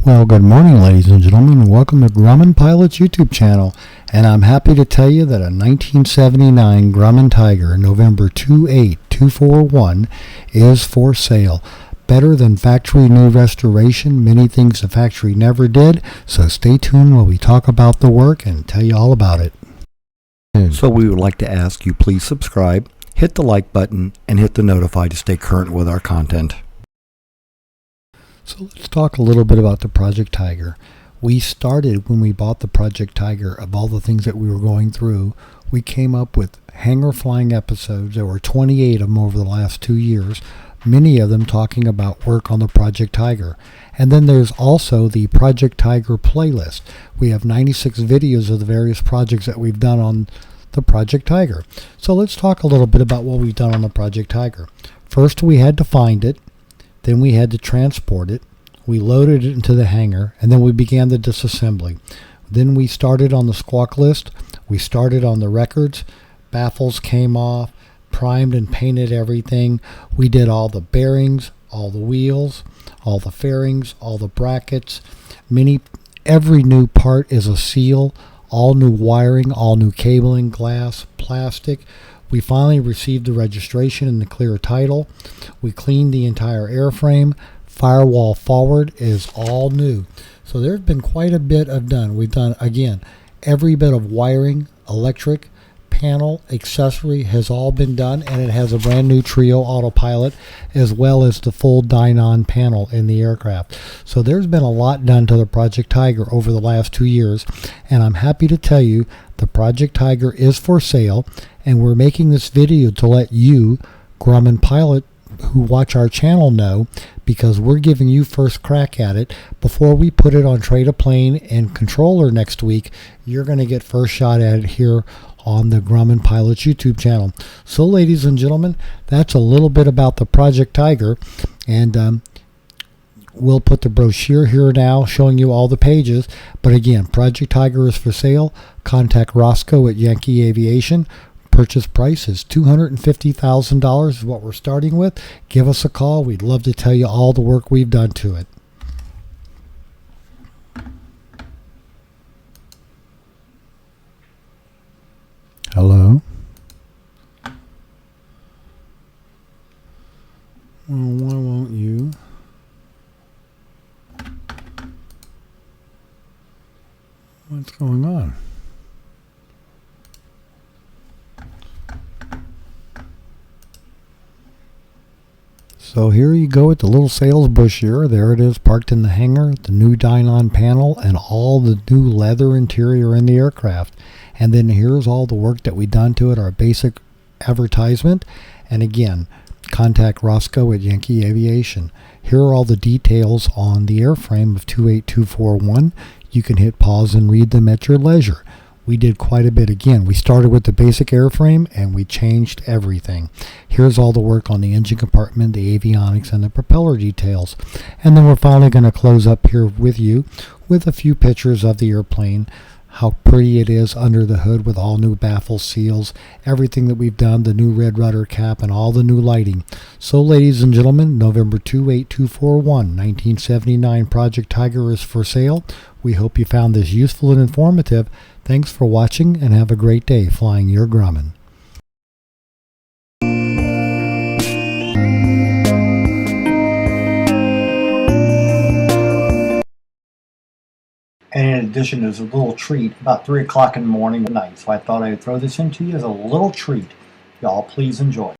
Well, good morning, ladies and gentlemen. Welcome to Grumman Pilot's YouTube channel. And I'm happy to tell you that a 1979 Grumman Tiger, November 28241, is for sale. Better than factory new restoration, many things the factory never did. So stay tuned while we talk about the work and tell you all about it. So we would like to ask you please subscribe, hit the like button, and hit the notify to stay current with our content. So let's talk a little bit about the Project Tiger. We started when we bought the Project Tiger, of all the things that we were going through, we came up with hanger flying episodes. There were 28 of them over the last 2 years, many of them talking about work on the Project Tiger. And then there's also the Project Tiger playlist. We have 96 videos of the various projects that we've done on the Project Tiger. So let's talk a little bit about what we've done on the Project Tiger. First, we had to find it. Then we had to transport it. We loaded it into the hangar, and then we began the disassembly. Then we started on the squawk list. We started on the records. Baffles came off, primed and painted everything. We did all the bearings, all the wheels, all the fairings, all the brackets. Every new part is a seal, all new wiring, all new cabling, glass, plastic. We finally received the registration and the clear title. We cleaned the entire airframe. Firewall forward is all new. So there's been quite a bit of done. We've done, again, every bit of wiring, electric, panel, accessory has all been done, and it has a brand new Trio autopilot as well as the full Dynon panel in the aircraft. So there's been a lot done to the Project Tiger over the last 2 years, and I'm happy to tell you the Project Tiger is for sale, and we're making this video to let you, Grumman Pilot, who watch our channel know, because we're giving you first crack at it before we put it on Trade a Plane and Controller next week. You're going to get first shot at it here on the Grumman Pilot's YouTube channel. So ladies and gentlemen, that's a little bit about the Project Tiger, and we'll put the brochure here now showing you all the pages. But again, Project Tiger is for sale. Contact Roscoe at Yankee Aviation. Purchase price is $250,000 is what we're starting with. Give us a call. We'd love to tell you all the work we've done to it. Hello? Well, why won't you? What's going on? So here you go with the little sales brochure. There it is, parked in the hangar, the new Dynon panel, and all the new leather interior in the aircraft. And then here's all the work that we've done to it, our basic advertisement. And again, contact Roscoe at Yankee Aviation. Here are all the details on the airframe of 28241. You can hit pause and read them at your leisure. We did quite a bit. Again, we started with the basic airframe and we changed everything. Here's all the work on the engine compartment, the avionics, and the propeller details. And then we're finally going to close up here with you with a few pictures of the airplane, how pretty it is under the hood with all new baffle seals, everything that we've done, the new red rudder cap, and all the new lighting. So ladies and gentlemen, November 28241, 1979 Project Tiger is for sale. We hope you found this useful and informative. Thanks for watching, and have a great day flying your Grumman. And in addition, there's a little treat about 3 o'clock in the morning at night. So I thought I would throw this into you as a little treat. Y'all please enjoy.